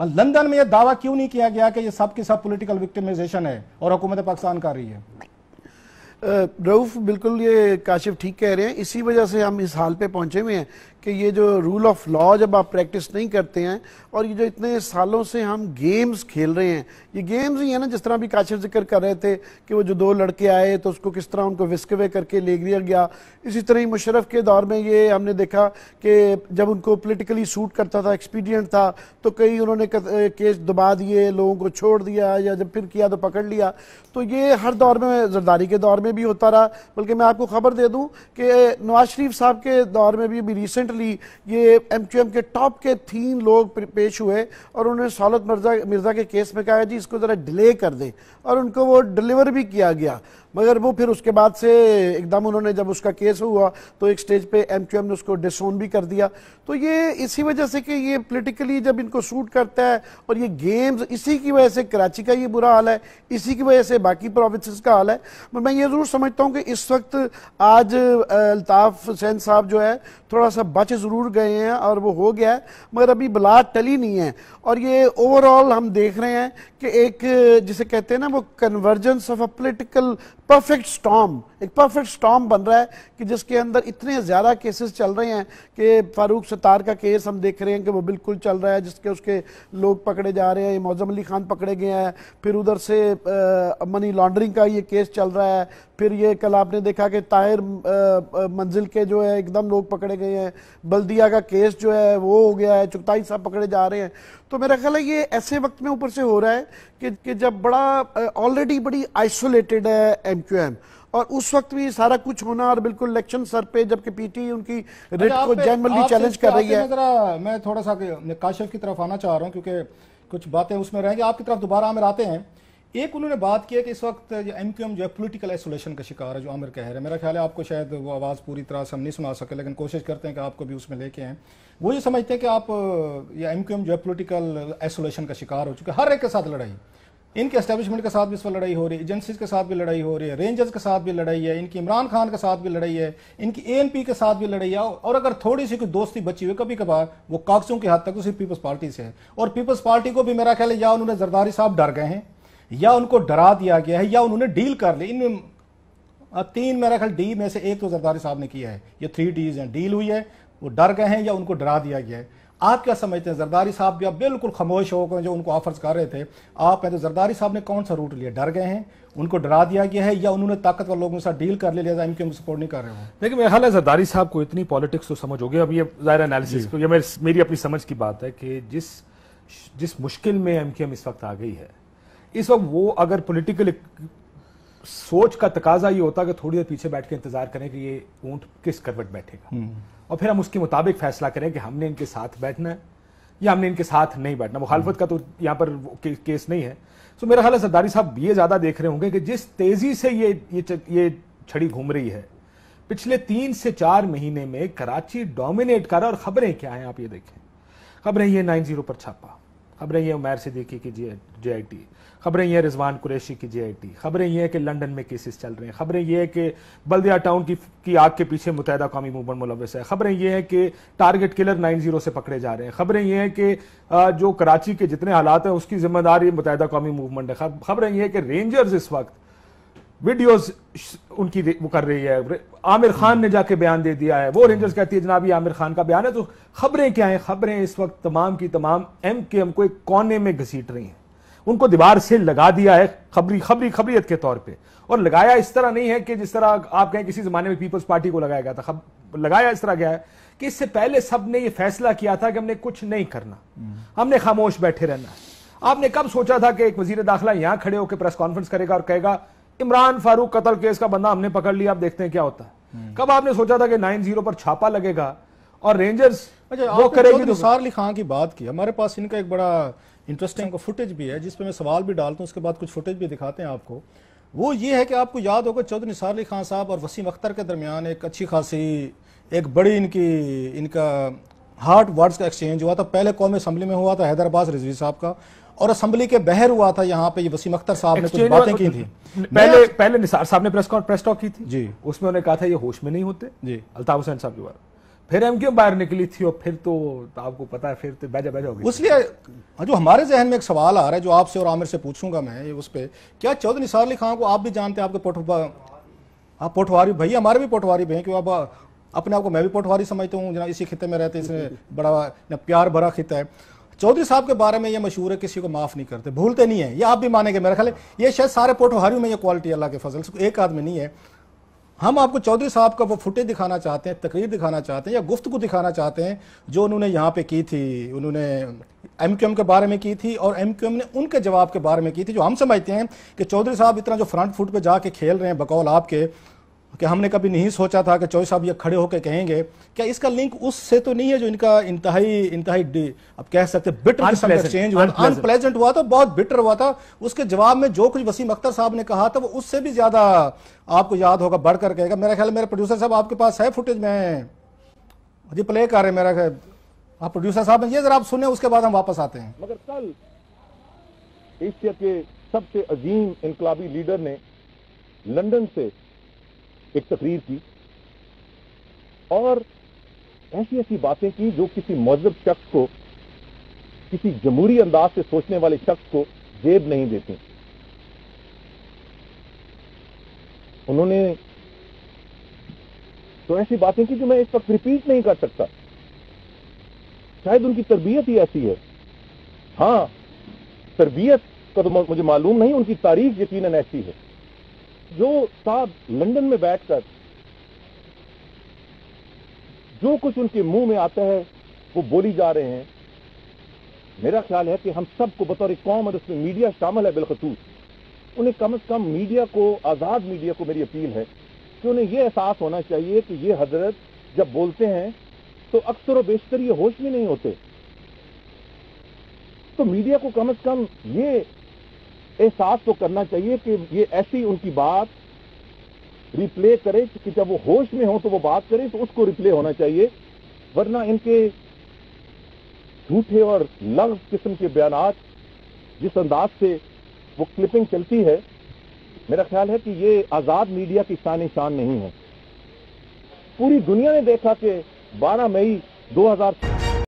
اور لندن میں یہ دعویٰ کیوں نہیں کیا گیا کہ یہ سب کی سب پولیٹیکل وکٹمائزیشن ہے اور حکومت پاکستان کر رہی ہے؟ رؤف بالکل یہ کاشف ٹھیک کہہ رہے ہیں، اسی وجہ سے ہم اس حال پہ پہنچے ہوئے ہیں کہ یہ جو رول آف لا جب آپ پریکٹس نہیں کرتے ہیں، اور یہ جو اتنے سالوں سے ہم گیمز کھیل رہے ہیں، یہ گیمز ہی ہیں نا، جس طرح بھی کاشف ذکر کر رہے تھے کہ وہ جو 2 لڑکے آئے تو اس کو کس طرح ان کو وسکوے کر کے لے لیا گیا، اسی طرح ہی مشرف کے دور میں یہ ہم نے دیکھا کہ جب ان کو پولیٹیکلی سوٹ کرتا تھا، ایکسپیڈینٹ تھا، تو کئی انہوں نے کیس دبا دیے، لوگوں کو چھوڑ دیا، یا جب پھر کیا تو پکڑ لیا. تو یہ ہر دور میں، زرداری کے دور میں بھی ہوتا رہا. بلکہ میں آپ کو خبر دے دوں کہ نواز شریف صاحب کے دور میں بھی ریسنٹلی یہ ایم کیو ایم کے ٹاپ کے 3 لوگ پیش ہوئے اور انہوں نے سہولت مرزا کے کیس میں کہا جی اس کو ذرا ڈیلے کر دیں، اور ان کو وہ ڈیلیور بھی کیا گیا. مگر وہ پھر اس کے بعد سے ایک دم انہوں نے جب اس کا کیس ہوا تو ایک سٹیج پہ ایم کیو ایم نے اس کو ڈسون بھی کر دیا. تو یہ اسی وجہ سے کہ یہ پولیٹیکلی جب ان کو سوٹ کرتا ہے، اور یہ گیمز، اسی کی وجہ سے کراچی کا یہ برا حال ہے، اسی کی وجہ سے باقی پروونسز کا حال ہے. میں یہ ضرور سمجھتا ہوں کہ اس وقت آج الطاف حسین صاحب جو ہے تھوڑا سا بچ ضرور گئے ہیں اور وہ ہو گیا ہے، مگر ابھی بلا ٹلی نہیں ہے. اور یہ اوور آل ہم دیکھ رہے ہیں کہ ایک جسے کہتے ہیں نا وہ convergence of a political perfect storm, ایک پرفیکٹ سٹارم بن رہا ہے کہ جس کے اندر اتنے زیادہ کیسز چل رہے ہیں کہ فاروق ستار کا کیس ہم دیکھ رہے ہیں کہ وہ بالکل چل رہا ہے، جس کے اس کے لوگ پکڑے جا رہے ہیں. معظم علی خان پکڑے گئے ہیں، پھر ادھر سے منی لانڈرنگ کا یہ کیس چل رہا ہے، پھر یہ کل آپ نے دیکھا کہ طاہر منزل کے جو ہے ایک دم لوگ پکڑے گئے ہیں، بلدیہ کا کیس جو ہے وہ ہو گیا ہے، چغتائی صاحب پکڑے جا رہے ہیں. تو میرا خیال ہے یہ ایسے وقت میں اوپر سے ہو رہا ہے کہ جب بڑا آلریڈی بڑی آئسولیٹڈ ہے ایم کیو ایم، اور اس وقت بھی سارا کچھ ہونا، اور بالکل الیکشن سر پہ، جبکہ پی ٹی ان کی ریٹ کو جنرلی چیلنج کر رہی ہے. میں تھوڑا سا کاشف کی طرف آنا چاہ رہا ہوں کیونکہ کچھ باتیں اس میں رہیں گی، آپ کی طرف دوبارہ عامر آتے ہیں. ایک انہوں نے بات کی ہے کہ اس وقت ایم کیو ایم جو ہے پولیٹیکل ایسولیشن کا شکار ہے، جو عامر کہہ رہے ہیں. میرا خیال ہے آپ کو شاید وہ آواز پوری طرح سے ہم نہیں سنا سکے، لیکن کوشش کرتے ہیں کہ آپ کو بھی اس میں لے کے آئیں. وہ یہ سمجھتے ہیں کہ آپ یہ ایم کیو ایم جو ہے پولیٹیکل ایسولیشن کا شکار ہو چکے، ہر ایک کے ساتھ لڑائی، ان کے اسٹیبلشمنٹ کے ساتھ بھی اس پر لڑائی ہو رہی ہے، ایجنسیز کے ساتھ بھی لڑائی ہو رہی ہے، رینجرز کے ساتھ بھی لڑائی ہے، ان کی عمران خان کے ساتھ بھی لڑائی ہے، ان کی اے این پی کے ساتھ بھی لڑائی ہے. اور اگر تھوڑی سی کوئی دوستی بچی ہوئی کبھی کبھار وہ کاغذوں کی حد تک اسی پیپلز پارٹی سے ہے. اور پیپلز پارٹی کو بھی میرا خیال ہے یا انہوں نے زرداری صاحب ڈر گئے ہیں، یا ان کو ڈرا دیا گیا ہے، یا انہوں نے ڈیل کر لی. ان میں 3 میرا خیال ڈی میں سے ایک تو زرداری صاحب نے کیا ہے. یہ 3 ڈیز ہیں، ڈیل ہوئی ہے، وہ ڈر گئے ہیں، یا ان کو ڈرا دیا گیا ہے. آپ کیا سمجھتے ہیں؟ زرداری صاحب بھی اب بالکل خاموش ہو گئے جو ان کو آفرز کر رہے تھے. آپ ہیں تو زرداری صاحب نے کون سا روٹ لیا؟ ڈر گئے ہیں، ان کو ڈرا دیا گیا ہے، یا انہوں نے طاقتور لوگوں کے ساتھ ڈیل کر لیا ایم کیو ایم سپورٹ نہیں کر رہے ہوں؟ لیکن میرا خیال ہے زرداری صاحب کو اتنی پالیٹکس تو سمجھ ہو گئی. اب یہ ظاہر انالیسس کو، یہ میری اپنی سمجھ کی بات ہے کہ جس مشکل میں ایم کیو ایم اس وقت آ گئی ہے، اس وقت وہ اگر پولیٹیکل سوچ کا تقاضا یہ ہوتا کہ تھوڑی دیر پیچھے بیٹھ کے انتظار کریں کہ یہ اونٹ کس کروٹ بیٹھے گا، اور پھر ہم اس کے مطابق فیصلہ کریں کہ ہم نے ان کے ساتھ بیٹھنا ہے یا ہم نے ان کے ساتھ نہیں بیٹھنا. مخالفت کا تو یہاں پر کیس نہیں ہے. تو میرا خیال ہے زرداری صاحب یہ زیادہ دیکھ رہے ہوں گے کہ جس تیزی سے یہ چھڑی گھوم رہی ہے پچھلے 3 سے 4 مہینے میں، کراچی ڈومینیٹ کر رہا. اور خبریں کیا ہیں آپ یہ دیکھیں، خبریں یہ 90 پر چھاپا، خبریں یہ عمیر صدیقی کی جے آئی ٹی، خبریں یہ رضوان قریشی کی جے آئی ٹی، خبریں یہ کہ لنڈن میں کیسز چل رہے ہیں، خبریں یہ کہ بلدیہ ٹاؤن کی آگ کے پیچھے متحدہ قومی موومنٹ ملوث ہے، خبریں یہ ہیں کہ ٹارگٹ کلر 90 سے پکڑے جا رہے ہیں، خبریں یہ ہیں کہ جو کراچی کے جتنے حالات ہیں اس کی ذمہ داری متحدہ قومی موومنٹ ہے، خبریں یہ کہ رینجرز اس وقت ویڈیوز ان کی وہ کر رہی ہے، عامر خان نے جا کے بیان دے دیا ہے، وہ رینجرز کہتی ہے جناب یہ عامر خان کا بیان ہے. تو خبریں کیا ہیں؟ خبریں اس وقت تمام کی تمام ایم کیو ایم کو ایک کونے میں گھسیٹ رہی ہیں، ان کو دیوار سے لگا دیا ہے خبریت کے طور پہ. اور لگایا اس طرح نہیں ہے کہ جس طرح آپ کہیں کسی زمانے میں پیپلز پارٹی کو لگایا گیا تھا. لگایا اس طرح گیا ہے کہ اس سے پہلے سب نے یہ فیصلہ کیا تھا کہ ہم نے کچھ نہیں کرنا، ہم نے خاموش بیٹھے رہنا ہے. آپ نے کب سوچا تھا کہ ایک وزیر داخلہ یہاں کھڑے ہو کے پریس کانفرنس کرے گا اور کہے گا عمران فاروق قتل کیس کا بندہ ہم نے پکڑ لیا، اب دیکھتے ہیں کیا ہوتا ہے؟ کب آپ نے سوچا تھا کہ 90 پر چھاپا لگے گا اور رینجرز وہ کرے گی؟ نثار علی خان کی بات کی، ہمارے پاس ان کا ایک بڑا انٹرسٹنگ فوٹیج بھی ہے جس پہ میں سوال بھی ڈالتا ہوں، اس کے بعد کچھ فوٹیج بھی دکھاتے ہیں آپ کو. وہ یہ ہے کہ آپ کو یاد ہوگا چودھری نثار علی خان صاحب اور وسیم اختر کے درمیان ایک اچھی خاصی ایک بڑی ان کا ہارٹ ورڈز کا ایکسچینج ہوا تھا. پہلے قومی اسمبلی میں ہوا تھا حیدر عباس رضوی صاحب کا، اور اسمبلی کے بہر ہوا تھا یہاں پہ یہ وسیم اختر صاحب نے کچھ باتیں کی تھی. پہلے نثار صاحب نے پریس ٹاک کی تھی جی، اس میں انہوں نے کہا تھا یہ ہوش میں نہیں ہوتے جی، الطاف حسین صاحب کے بارے. پھر ایم کیو باہر نکلی تھی اور پھر تو آپ کو پتا ہے پھر تو بیجا بیجا ہو گئی. اس لیے جو ہمارے ذہن میں ایک سوال آ رہا ہے جو آپ سے اور عامر سے پوچھوں گا میں اس پہ, کیا چودھری نثار علی خان کو آپ بھی جانتے ہیں, آپ کے آپ پوٹواری بھائی, ہمارے بھی پوٹواری بھائی, کہ اب اپنے آپ کو میں بھی پوٹواری سمجھتا ہوں جناب, اسی خطے میں رہتے ہیں, اس میں بڑا پیار بھرا خطہ ہے. چودھری صاحب کے بارے میں یہ مشہور ہے کسی کو معاف نہیں کرتے, بھولتے نہیں ہیں, یہ آپ بھی مانیں گے میرا خیال ہے, یہ شاید سارے پوٹوہاریوں میں یہ کوالٹی اللہ کے فضل سے ایک آدمی نہیں ہے. ہم آپ کو چودھری صاحب کا وہ فوٹیج دکھانا چاہتے ہیں, تقریر دکھانا چاہتے ہیں, یا گفتگو دکھانا چاہتے ہیں جو انہوں نے یہاں پہ کی تھی, انہوں نے ایم کیو ایم کے بارے میں کی تھی, اور ایم کیو ایم نے ان کے جواب کے بارے میں کی تھی, جو ہم سمجھتے ہیں کہ چودھری صاحب اتنا جو فرنٹ فٹ پہ جا کے کھیل رہے ہیں بقول آپ کے, کہ ہم نے کبھی نہیں سوچا تھا کہ چودھری صاحب یہ کھڑے ہو کے کہیں گے. کیا اس کا لنک اس سے تو نہیں ہے جو ان کا انتہائی اب کہہ سکتے بٹر قسم کا ایکسچینج ہوا, ان پلیزنٹ ہوا تھا, بہت بٹر ہوا تھا. اس کے جواب میں جو کچھ وسیم اختر صاحب نے کہا تھا وہ اس سے بھی زیادہ آپ کو یاد ہوگا, بڑھ کر کہے گا. میرا خیال میرے پروڈیوسر صاحب آپ کے پاس ہے فوٹیج, میں جی پلے کر رہے ہیں میرا خیال, آپ پروڈیوسر صاحب یہ ذرا آپ سنیں, اس کے بعد ہم واپس آتے ہیں. مگر کل ایشیا کے سب سے عظیم انقلابی لیڈر نے لندن سے ایک تقریر کی اور ایسی ایسی باتیں کی جو کسی مہذب شخص کو, کسی جمہوری انداز سے سوچنے والے شخص کو زیب نہیں دیتی. انہوں نے تو ایسی باتیں کی جو میں اس وقت ریپیٹ نہیں کر سکتا, شاید ان کی تربیت ہی ایسی ہے. ہاں تربیت کا تو مجھے معلوم نہیں, ان کی تاریخ یقیناً ایسی ہے. جو صاحب لندن میں بیٹھ کر جو کچھ ان کے منہ میں آتا ہے وہ بولی جا رہے ہیں, میرا خیال ہے کہ ہم سب کو بطور قوم, اور اس میں میڈیا شامل ہے بالخصوص, انہیں کم از کم میڈیا کو, آزاد میڈیا کو میری اپیل ہے کہ انہیں یہ احساس ہونا چاہیے کہ یہ حضرت جب بولتے ہیں تو اکثر و بیشتر یہ ہوش میں نہیں ہوتے. تو میڈیا کو کم از کم یہ احساس تو کرنا چاہیے کہ یہ ایسی ان کی بات ریپلے کرے کہ جب وہ ہوش میں ہوں تو وہ بات کریں تو اس کو ریپلے ہونا چاہیے, ورنہ ان کے جھوٹے اور لغز قسم کے بیانات جس انداز سے وہ کلپنگ چلتی ہے, میرا خیال ہے کہ یہ آزاد میڈیا کی شان شان نہیں ہے. پوری دنیا نے دیکھا کہ 12 مئی 2000